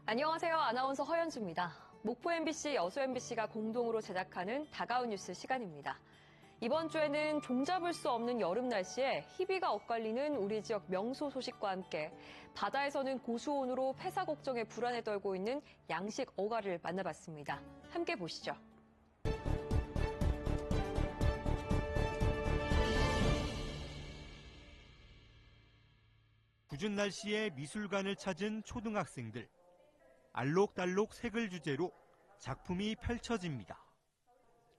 안녕하세요. 아나운서 허연주입니다. 목포 MBC, 여수 MBC가 공동으로 제작하는 다가온 뉴스 시간입니다. 이번 주에는 종잡을 수 없는 여름 날씨에 희비가 엇갈리는 우리 지역 명소 소식과 함께 바다에서는 고수온으로 폐사 걱정에 불안에 떨고 있는 양식 어가를 만나봤습니다. 함께 보시죠. 궂은 날씨에 미술관을 찾은 초등학생들. 알록달록 색을 주제로 작품이 펼쳐집니다.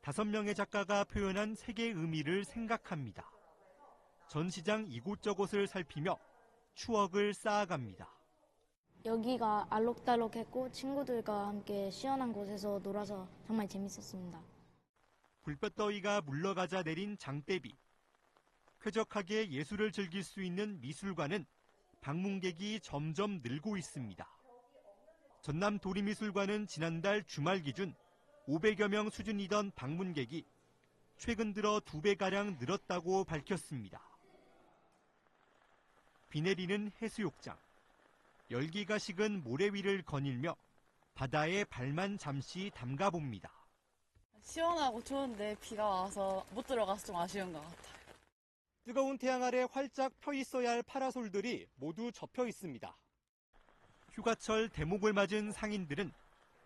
5명의 작가가 표현한 색의 의미를 생각합니다. 전시장 이곳저곳을 살피며 추억을 쌓아갑니다. 여기가 알록달록했고 친구들과 함께 시원한 곳에서 놀아서 정말 재밌었습니다. 불볕더위가 물러가자 내린 장대비. 쾌적하게 예술을 즐길 수 있는 미술관은 방문객이 점점 늘고 있습니다. 전남 도리미술관은 지난달 주말 기준 500여 명 수준이던 방문객이 최근 들어 2배가량 늘었다고 밝혔습니다. 비 내리는 해수욕장. 열기가 식은 모래 위를 거닐며 바다에 발만 잠시 담가봅니다. 시원하고 좋은데 비가 와서 못 들어가서 좀 아쉬운 것 같아요. 뜨거운 태양 아래 활짝 펴 있어야 할 파라솔들이 모두 접혀 있습니다. 휴가철 대목을 맞은 상인들은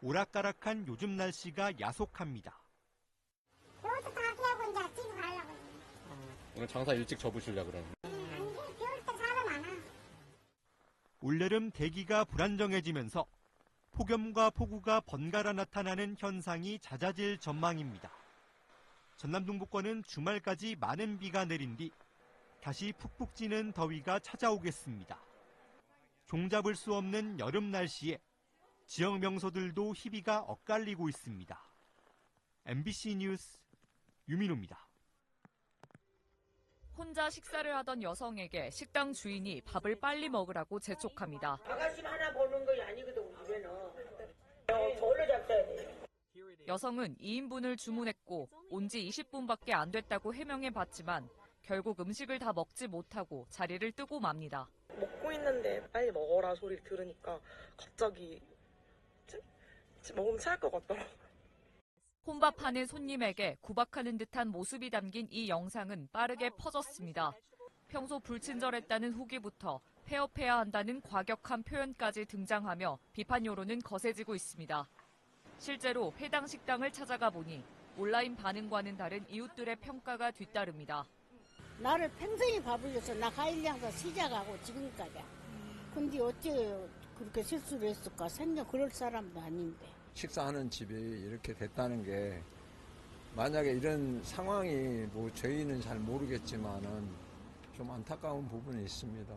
오락가락한 요즘 날씨가 야속합니다. 여기서 다 피하고 이제 집에 가려고. 오늘 장사 일찍 접으시려고 그러는데. 아니, 비 올 때 사람 많아. 올여름 대기가 불안정해지면서 폭염과 폭우가 번갈아 나타나는 현상이 잦아질 전망입니다. 전남 동부권은 주말까지 많은 비가 내린 뒤 다시 푹푹 찌는 더위가 찾아오겠습니다. 종잡을 수 없는 여름 날씨에 지역 명소들도 희비가 엇갈리고 있습니다. MBC 뉴스 유민호입니다. 혼자 식사를 하던 여성에게 식당 주인이 밥을 빨리 먹으라고 재촉합니다. 아가씨 하나 보는 것이 아니거든, 우리 집에는. 저울로 잡숴야 돼. 여성은 2인분을 주문했고 온 지 20분밖에 안 됐다고 해명해봤지만 결국 음식을 다 먹지 못하고 자리를 뜨고 맙니다. 먹고 있는데 빨리 먹어라 소리를 들으니까 갑자기 먹으면 체할 것 같더라고요. 혼밥하는 손님에게 구박하는 듯한 모습이 담긴 이 영상은 빠르게 퍼졌습니다. 평소 불친절했다는 후기부터 폐업해야 한다는 과격한 표현까지 등장하며 비판 여론은 거세지고 있습니다. 실제로 해당 식당을 찾아가 보니 온라인 반응과는 다른 이웃들의 평가가 뒤따릅니다. 나를 평생에 밥을 줘서 나 가일량서 시작하고 지금까지. 근데 어째 그렇게 실수를 했을까? 생전 그럴 사람도 아닌데. 식사하는 집이 이렇게 됐다는 게 만약에 이런 상황이 뭐 저희는 잘 모르겠지만은 좀 안타까운 부분이 있습니다.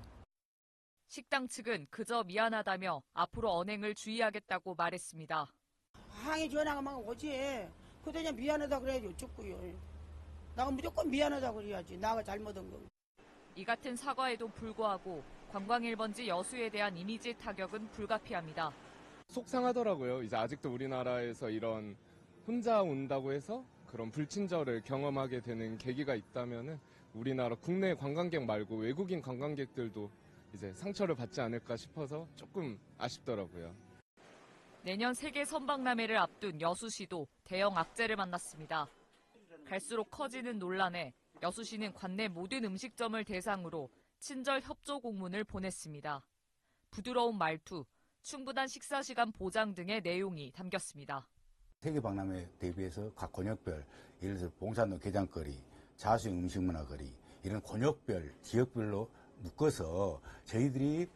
식당 측은 그저 미안하다며 앞으로 언행을 주의하겠다고 말했습니다. 항의 전화가 막 오지. 그러더니 미안하다 그래야지 어쩌고요. 나가 무조건 미안하다 그래야지. 나가 잘못한 거. 이 같은 사과에도 불구하고 관광 1번지 여수에 대한 이미지 타격은 불가피합니다. 속상하더라고요. 이제 아직도 우리나라에서 이런 혼자 온다고 해서 그런 불친절을 경험하게 되는 계기가 있다면은 우리나라 국내 관광객 말고 외국인 관광객들도 이제 상처를 받지 않을까 싶어서 조금 아쉽더라고요. 내년 세계 선박람회를 앞둔 여수시도 대형 악재를 만났습니다. 갈수록 커지는 논란에 여수시는 관내 모든 음식점을 대상으로 친절 협조 공문을 보냈습니다. 부드러운 말투, 충분한 식사 시간 보장 등의 내용이 담겼습니다. 세계박람회 대비해서 각 권역별, 예를 들어서 봉산로 게장거리, 자수형 음식문화거리 이런 권역별, 지역별로 묶어서 저희들이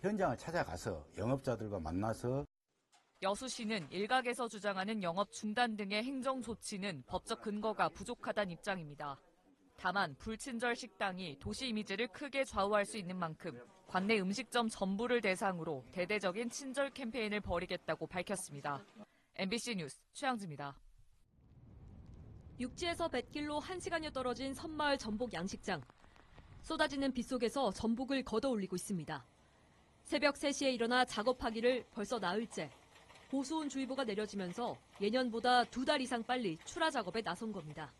현장을 찾아가서 영업자들과 만나서 여수시는 일각에서 주장하는 영업 중단 등의 행정 조치는 법적 근거가 부족하다는 입장입니다. 다만 불친절 식당이 도시 이미지를 크게 좌우할 수 있는 만큼 관내 음식점 전부를 대상으로 대대적인 친절 캠페인을 벌이겠다고 밝혔습니다. MBC 뉴스 최양지입니다. 육지에서 뱃길로 1시간여 떨어진 섬마을 전복 양식장. 쏟아지는 빗 속에서 전복을 걷어올리고 있습니다. 새벽 3시에 일어나 작업하기를 벌써 나흘째. 고수온 주의보가 내려지면서 예년보다 2달 이상 빨리 출하 작업에 나선 겁니다.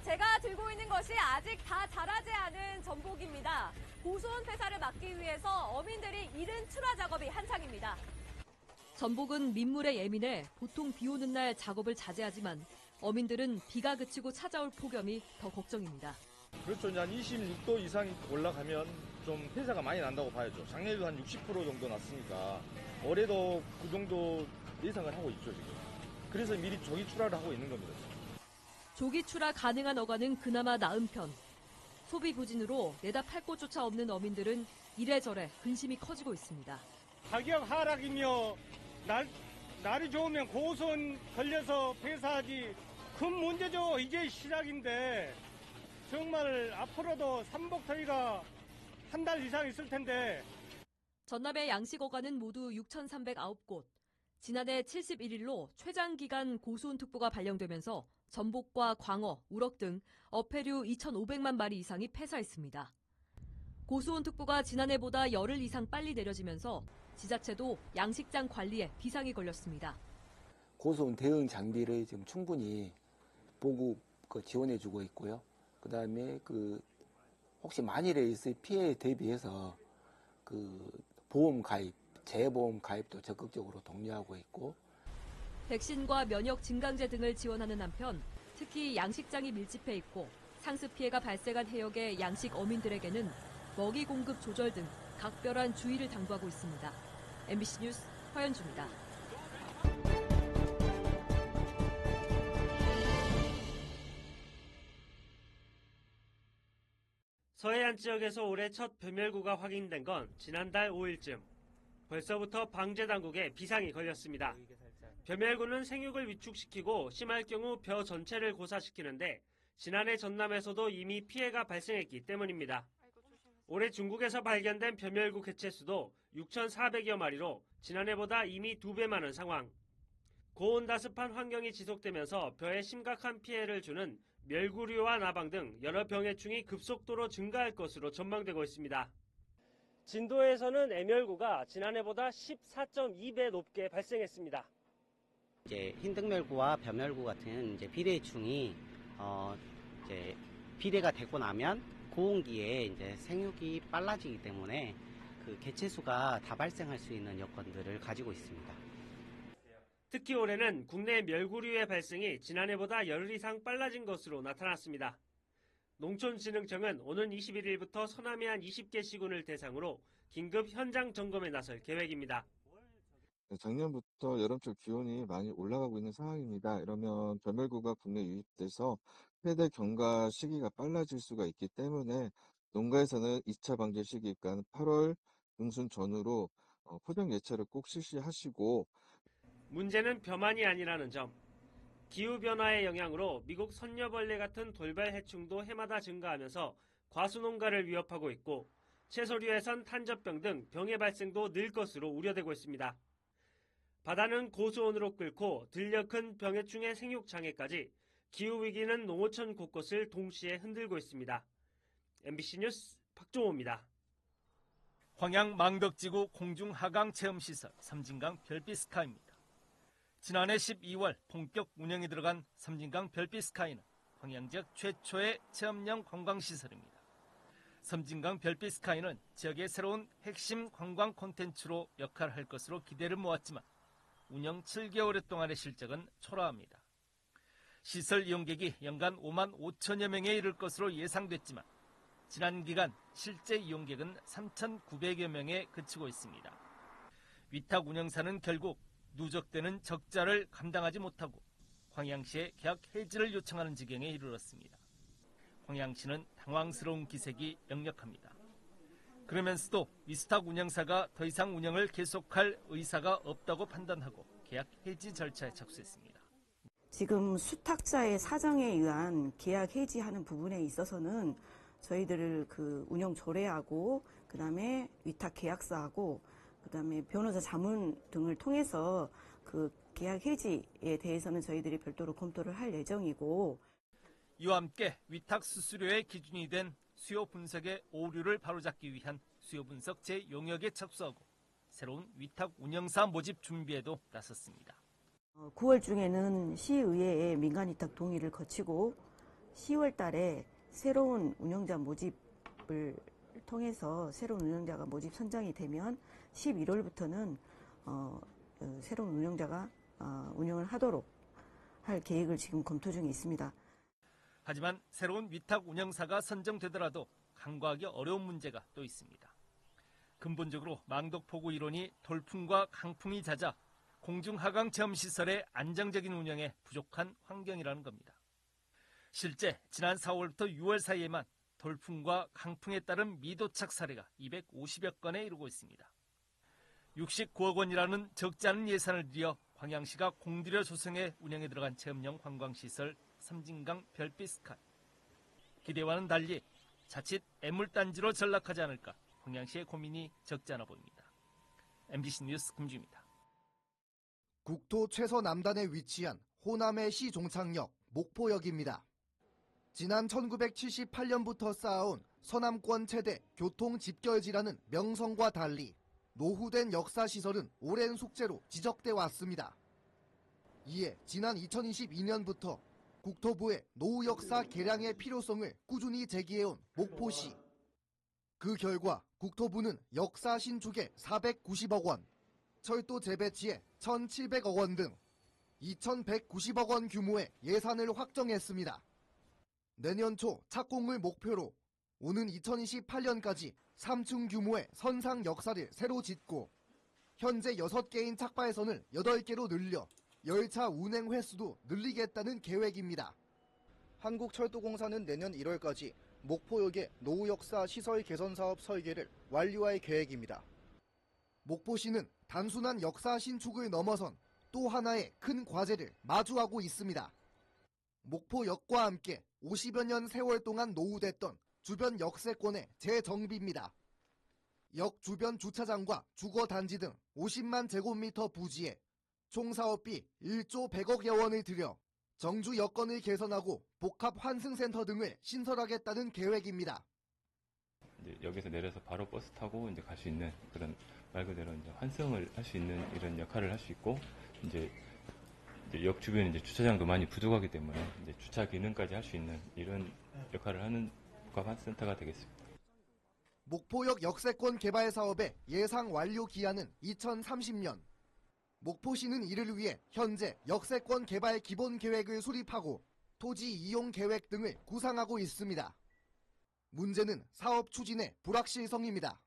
제가 들고 있는 것이 아직 다 자라지 않은 전복입니다. 고수온 폐사를 막기 위해서 어민들이 이른 출하 작업이 한창입니다. 전복은 민물에 예민해 보통 비 오는 날 작업을 자제하지만 어민들은 비가 그치고 찾아올 폭염이 더 걱정입니다. 그렇죠. 이제 한 26도 이상이 올라가면 좀 폐사가 많이 난다고 봐야죠. 작년에도 한 60% 정도 났으니까 올해도 그 정도 예상을 하고 있죠, 지금. 그래서 미리 조기 출하를 하고 있는 겁니다. 조기 출하 가능한 어간은 그나마 나은 편. 소비 부진으로 내다 팔 곳조차 없는 어민들은 이래저래 근심이 커지고 있습니다. 가격 하락이며 날이 좋으면 고손 걸려서 폐사하지 큰 문제죠. 이제 시작인데 정말 앞으로도 삼복더위가 한 달 이상 있을 텐데. 전남의 양식 어간은 모두 6,309곳. 지난해 71일로 최장기간 고수온특보가 발령되면서 전복과 광어, 우럭 등 어패류 2,500만 마리 이상이 폐사했습니다. 고수온특보가 지난해보다 열흘 이상 빨리 내려지면서 지자체도 양식장 관리에 비상이 걸렸습니다. 고수온 대응 장비를 지금 충분히 보급 지원해주고 있고요. 그다음에 혹시 만일에 있을 피해에 대비해서 보험 가입, 재보험 가입도 적극적으로 독려하고 있고. 백신과 면역 증강제 등을 지원하는 한편 특히 양식장이 밀집해 있고 상습 피해가 발생한 해역의 양식 어민들에게는 먹이 공급 조절 등 각별한 주의를 당부하고 있습니다. MBC 뉴스 허연주입니다. 서해안 지역에서 올해 첫 벼멸구가 확인된 건 지난달 5일쯤. 벌써부터 방제당국에 비상이 걸렸습니다. 벼멸구는 생육을 위축시키고 심할 경우 벼 전체를 고사시키는데 지난해 전남에서도 이미 피해가 발생했기 때문입니다. 올해 중국에서 발견된 벼멸구 개체수도 6,400여 마리로 지난해보다 이미 2배 많은 상황. 고온다습한 환경이 지속되면서 벼에 심각한 피해를 주는 멸구류와 나방 등 여러 병해충이 급속도로 증가할 것으로 전망되고 있습니다. 진도에서는 애멸구가 지난해보다 14.2배 높게 발생했습니다. 이제 흰등멸구와 벼멸구 같은 비대해충이 비대가 되고 나면 고온기에 이제 생육이 빨라지기 때문에 그 개체수가 다 발생할 수 있는 여건들을 가지고 있습니다. 특히 올해는 국내 멸구류의 발생이 지난해보다 열흘 이상 빨라진 것으로 나타났습니다. 농촌진흥청은 오는 21일부터 서남의 한 20개 시군을 대상으로 긴급 현장 점검에 나설 계획입니다. 작년부터 여름철 기온이 많이 올라가고 있는 상황입니다. 이러면 벼멸구가 국내에 유입돼서 해대 경과 시기가 빨라질 수가 있기 때문에 농가에서는 2차 방제 시기, 그러니까 8월 중순 전후로 포장 예찰을 꼭 실시하시고. 문제는 벼만이 아니라는 점. 기후변화의 영향으로 미국 선녀벌레 같은 돌발 해충도 해마다 증가하면서 과수농가를 위협하고 있고 채소류에선 탄저병 등 병의 발생도 늘 것으로 우려되고 있습니다. 바다는 고수온으로 끓고 들려 큰 병해충의 생육 장애까지 기후위기는 농어촌 곳곳을 동시에 흔들고 있습니다. MBC 뉴스 박종호입니다. 황양 망덕지구 공중하강체험시설 섬진강 별빛스카이입니다. 지난해 12월 본격 운영에 들어간 섬진강 별빛스카이는 황양 지역 최초의 체험형 관광시설입니다. 섬진강 별빛스카이는 지역의 새로운 핵심 관광 콘텐츠로 역할할 것으로 기대를 모았지만 운영 7개월 동안의 실적은 초라합니다. 시설 이용객이 연간 5만 5천여 명에 이를 것으로 예상됐지만 지난 기간 실제 이용객은 3,900여 명에 그치고 있습니다. 위탁 운영사는 결국 누적되는 적자를 감당하지 못하고 황양시에 계약 해지를 요청하는 지경에 이르렀습니다. 황양시는 당황스러운 기색이 역력합니다. 그러면서도 위탁 운영사가 더 이상 운영을 계속할 의사가 없다고 판단하고 계약 해지 절차에 착수했습니다. 지금 수탁자의 사정에 의한 계약 해지하는 부분에 있어서는 저희들을 운영 조례하고 그다음에 위탁 계약서하고 그다음에 변호사 자문 등을 통해서 계약 해지에 대해서는 저희들이 별도로 검토를 할 예정이고, 이와 함께 위탁 수수료의 기준이 된 수요 분석의 오류를 바로잡기 위한 수요 분석 재용역에 착수하고 새로운 위탁 운영사 모집 준비에도 나섰습니다. 9월 중에는 시의회의 민간 위탁 동의를 거치고 10월 달에 새로운 운영자 모집을 통해서 새로운 운영자가 모집 선정이 되면 11월부터는 새로운 운영자가 운영을 하도록 할 계획을 지금 검토 중에 있습니다. 하지만 새로운 위탁 운영사가 선정되더라도 간과하기 어려운 문제가 또 있습니다. 근본적으로 망덕포구 일원이 돌풍과 강풍이 잦아 공중하강 체험시설의 안정적인 운영에 부족한 환경이라는 겁니다. 실제 지난 4월부터 6월 사이에만 돌풍과 강풍에 따른 미도착 사례가 250여 건에 이르고 있습니다. 69억 원이라는 적지 않은 예산을 들여 광양시가 공들여 조성해 운영에 들어간 체험형 관광시설 섬진강 별빛스카이. 기대와는 달리 자칫 애물단지로 전락하지 않을까 광양시의 고민이 적지 않아 보입니다. MBC 뉴스 김주입니다. 국토 최서남단에 위치한 호남의 시종착역 목포역입니다. 지난 1978년부터 쌓아온 서남권 최대 교통 집결지라는 명성과 달리 노후된 역사시설은 오랜 숙제로 지적돼 왔습니다. 이에 지난 2022년부터 국토부의 노후 역사 개량의 필요성을 꾸준히 제기해온 목포시. 그 결과 국토부는 역사 신축에 490억 원, 철도 재배치에 1,700억 원 등 2,190억 원 규모의 예산을 확정했습니다. 내년 초 착공을 목표로 오는 2028년까지 3층 규모의 선상 역사를 새로 짓고 현재 6개인 착발선을 8개로 늘려 열차 운행 횟수도 늘리겠다는 계획입니다. 한국철도공사는 내년 1월까지 목포역의 노후 역사 시설 개선 사업 설계를 완료할 계획입니다. 목포시는 단순한 역사 신축을 넘어선 또 하나의 큰 과제를 마주하고 있습니다. 목포역과 함께 50여 년 세월 동안 노후됐던 주변 역세권의 재정비입니다. 역 주변 주차장과 주거단지 등 50만 제곱미터 부지에 총 사업비 1조 100억여 원을 들여 정주 여건을 개선하고 복합 환승센터 등을 신설하겠다는 계획입니다. 이제 여기서 내려서 바로 버스 타고 이제 갈 수 있는 그런 말 그대로 이제 환승을 할 수 있는 이런 역할을 할 수 있고 이제 역 주변에 이제 주차장도 많이 부족하기 때문에 이제 주차 기능까지 할 수 있는 이런 역할을 하는 복합환승센터가 되겠습니다. 목포역 역세권 개발 사업의 예상 완료 기한은 2030년. 목포시는 이를 위해 현재 역세권 개발 기본 계획을 수립하고 토지 이용 계획 등을 구상하고 있습니다. 문제는 사업 추진의 불확실성입니다.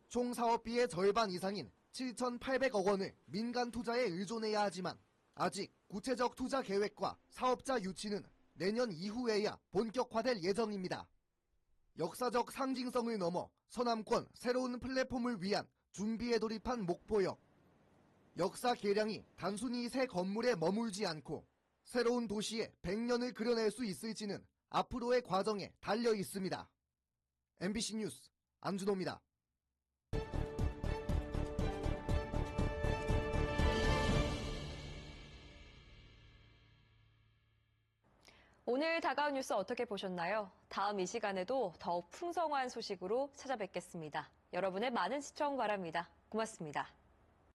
총 사업비의 절반 이상인 7,800억 원을 민간 투자에 의존해야 하지만 아직 구체적 투자 계획과 사업자 유치는 내년 이후에야 본격화될 예정입니다. 역사적 상징성을 넘어 서남권 새로운 플랫폼을 위한 준비에 돌입한 목포역. 역사 개량이 단순히 새 건물에 머물지 않고 새로운 도시에 100년을 그려낼 수 있을지는 앞으로의 과정에 달려 있습니다. MBC 뉴스 안준호입니다. 오늘 다가온 뉴스 어떻게 보셨나요? 다음 이 시간에도 더욱 풍성한 소식으로 찾아뵙겠습니다. 여러분의 많은 시청 바랍니다. 고맙습니다.